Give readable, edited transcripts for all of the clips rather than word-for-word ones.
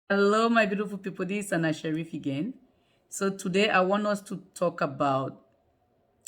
Hello, my beautiful people. This is Anna Sharif again. So today I want us to talk about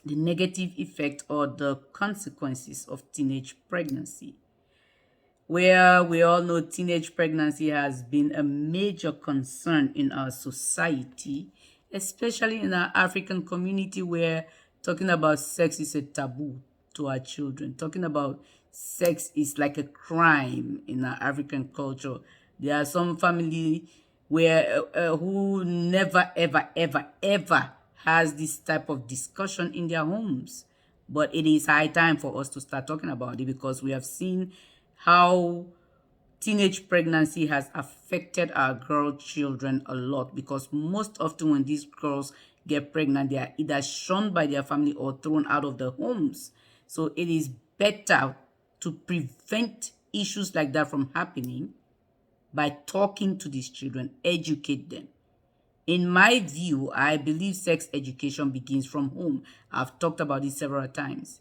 the negative effect or the consequences of teenage pregnancy. Where we all know teenage pregnancy has been a major concern in our society, especially in our African community where talking about sex is a taboo to our children. Talking about sex is like a crime in our African culture. There are some family where who never ever has this type of discussion in their homes, but it is high time for us to start talking about it because we have seen how teenage pregnancy has affected our girl children a lot, because most often when these girls get pregnant, they are either shunned by their family or thrown out of the homes. So it is better to prevent issues like that from happening by talking to these children, educate them. In my view, I believe sex education begins from home. I've talked about this several times.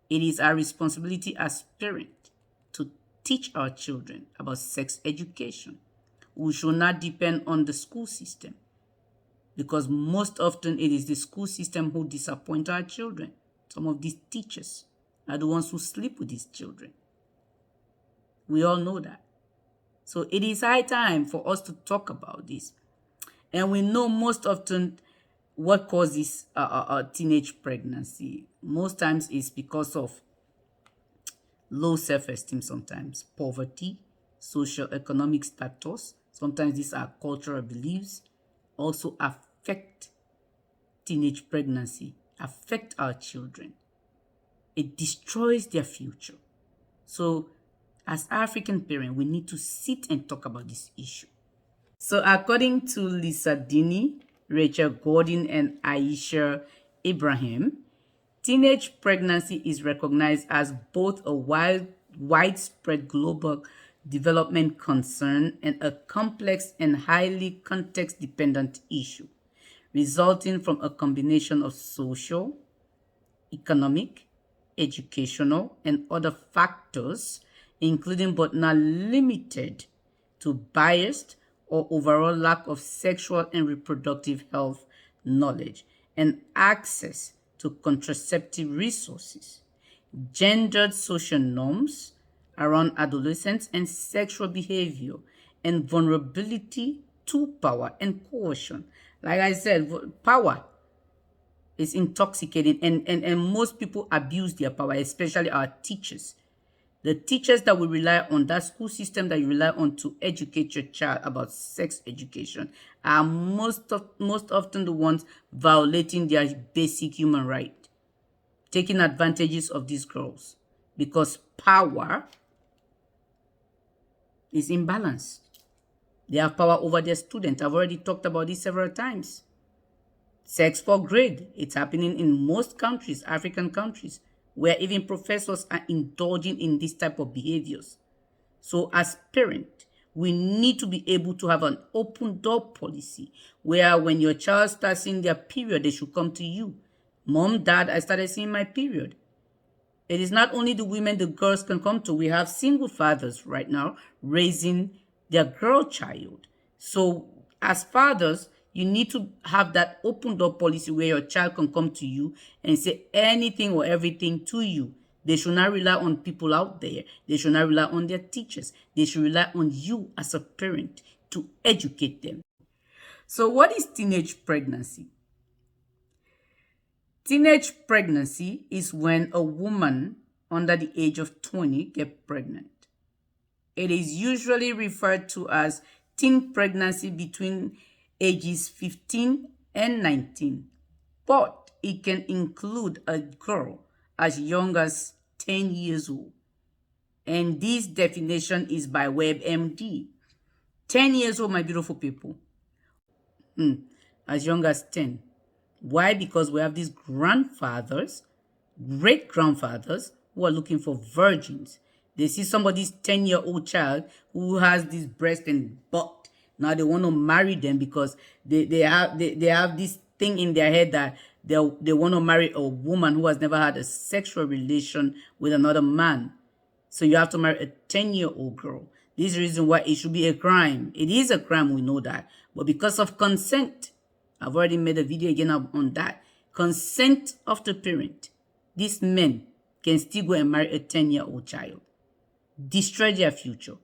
It is our responsibility as parents to teach our children about sex education. We should not depend on the school system, because most often it is the school system who disappoint our children. Some of these teachers are the ones who sleep with these children. We all know that. So it is high time for us to talk about this. And we know most often what causes teenage pregnancy. Most times is because of low self-esteem, sometimes poverty, social economic status. Sometimes these are cultural beliefs also affect teenage pregnancy, affect our children. It destroys their future. So as African parents, we need to sit and talk about this issue. So according to Lisa Dini, Rachel Gordon, and Aisha Ibrahim, teenage pregnancy is recognized as both a widespread global development concern and a complex and highly context-dependent issue, resulting from a combination of social, economic, educational, and other factors, including but not limited to biased or overall lack of sexual and reproductive health knowledge and access to contraceptive resources, gendered social norms around adolescence and sexual behavior, and vulnerability to power and coercion. Like I said, power is intoxicating, and most people abuse their power, especially our teachers. The teachers that we rely on, that school system that you rely on to educate your child about sex education, are most often the ones violating their basic human right, taking advantages of these girls because power is imbalanced. They have power over their students. I've already talked about this several times. Sex for grade. It's happening in most countries, African countries, where even professors are indulging in this type of behaviors. So as parent, we need to be able to have an open door policy where when your child starts seeing their period, they should come to you. Mom, dad, I started seeing my period. It is not only the women the girls can come to. We have single fathers right now raising their girl child. So as fathers, you need to have that open door policy where your child can come to you and say anything or everything to you. They should not rely on people out there. They should not rely on their teachers. They should rely on you as a parent to educate them. So what is teenage pregnancy? Teenage pregnancy is when a woman under the age of 20 gets pregnant. It is usually referred to as teen pregnancy between ages 15 and 19, but it can include a girl as young as 10 years old. And this definition is by WebMD. 10 years old, my beautiful people. As young as 10. Why? Because we have these grandfathers, great grandfathers, who are looking for virgins. They see somebody's 10-year-old child who has this breast and butt. Now they want to marry them because they have this thing in their head that they want to marry a woman who has never had a sexual relation with another man. So you have to marry a 10-year-old girl. This is the reason why it should be a crime. It is a crime, we know that. But because of consent, I've already made a video again on that. Consent of the parent. These men can still go and marry a 10-year-old child. Destroy their future.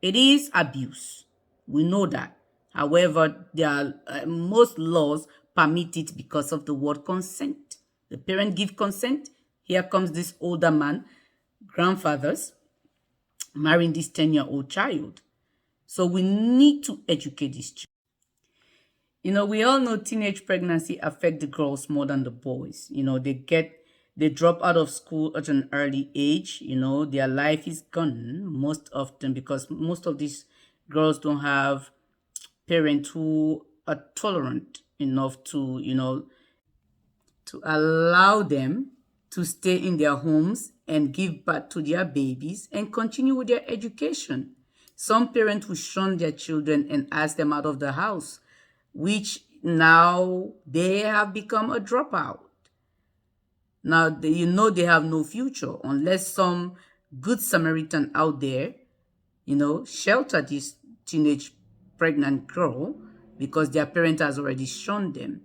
It is abuse. We know that. However, most laws permit it because of the word consent. The parent give consent. Here comes this older man, grandfathers, marrying this 10-year-old child. So we need to educate these children. We all know teenage pregnancy affect the girls more than the boys. They drop out of school at an early age. Their life is gone most often because most of these girls don't have parents who are tolerant enough to allow them to stay in their homes and give birth to their babies and continue with their education. Some parents will shun their children and ask them out of the house, which now they have become a dropout. Now, they have no future unless some good Samaritan out there, shelter this teenage pregnant girl because their parent has already shunned them.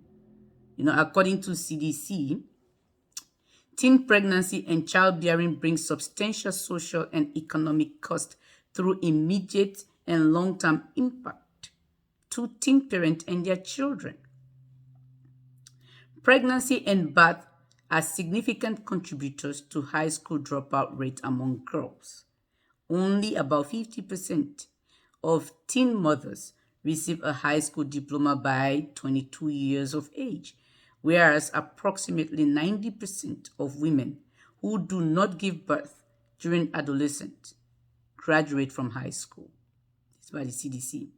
According to CDC, teen pregnancy and childbearing brings substantial social and economic cost through immediate and long-term impact to teen parents and their children. Pregnancy and birth are significant contributors to high school dropout rate among girls. Only about 50% of teen mothers receive a high school diploma by 22 years of age, whereas approximately 90% of women who do not give birth during adolescence graduate from high school. This is by the CDC.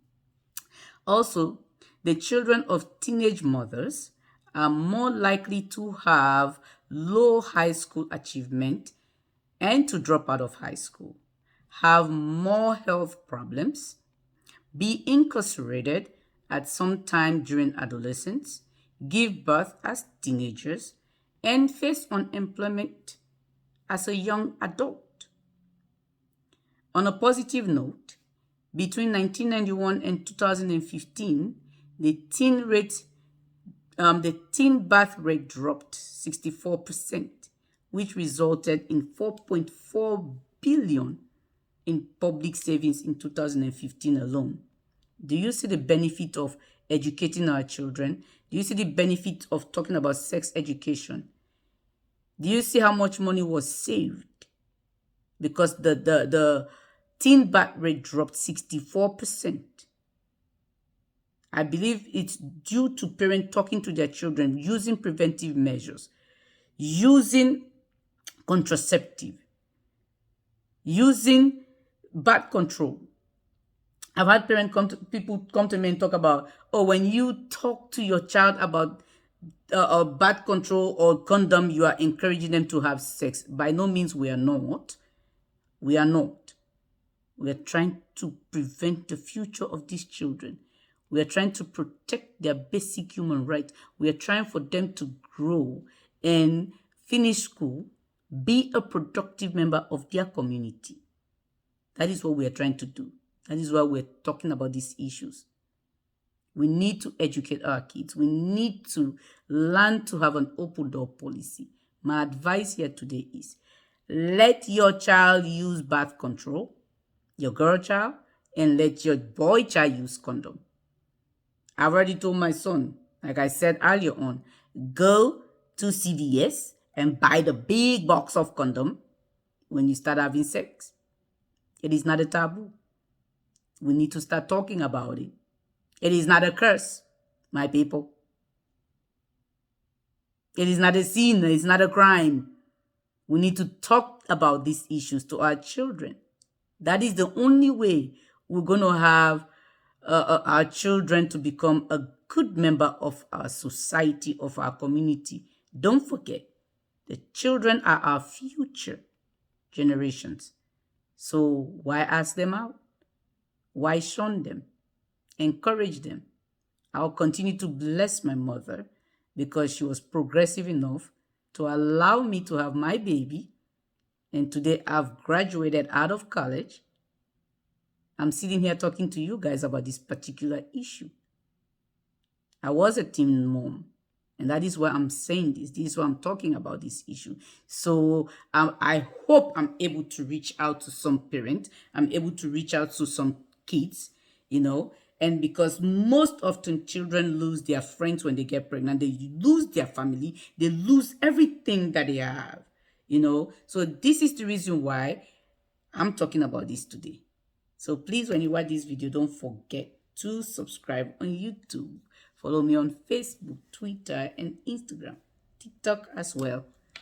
Also, the children of teenage mothers are more likely to have low high school achievement and to drop out of high school, have more health problems, be incarcerated at some time during adolescence, give birth as teenagers, and face unemployment as a young adult. On a positive note, between 1991 and 2015, the teen birth rate dropped 64%, which resulted in $4.4 billion in public savings in 2015 alone. Do you see the benefit of educating our children? Do you see the benefit of talking about sex education? Do you see how much money was saved? Because the teen birth rate dropped 64%. I believe it's due to parents talking to their children, using preventive measures, using contraceptive, using birth control. I've had people come to me and talk about, when you talk to your child about birth control or condom, you are encouraging them to have sex. By no means we are not. We are not. We are trying to prevent the future of these children. We are trying to protect their basic human rights. We are trying for them to grow and finish school, be a productive member of their community. That is what we are trying to do. That is why we're talking about these issues. We need to educate our kids. We need to learn to have an open door policy. My advice here today is, let your child use birth control, your girl child, and let your boy child use condom. I've already told my son, like I said earlier on, go to CVS and buy the big box of condom when you start having sex. It is not a taboo. We need to start talking about it. It is not a curse, my people. It is not a sin. It is not a crime. We need to talk about these issues to our children. That is the only way we're going to have our children to become a good member of our society, of our community. Don't forget, the children are our future generations. So why ask them out? Why shun them? Encourage them. I'll continue to bless my mother because she was progressive enough to allow me to have my baby. And today I've graduated out of college. I'm sitting here talking to you guys about this particular issue. I was a teen mom, and that is why I'm saying this. This is why I'm talking about this issue. So I hope I'm able to reach out to some parents. I'm able to reach out to some kids, and because most often children lose their friends when they get pregnant, they lose their family, they lose everything that they have, So this is the reason why I'm talking about this today. So please, when you watch this video, don't forget to subscribe on YouTube. Follow me on Facebook, Twitter, and Instagram, TikTok as well.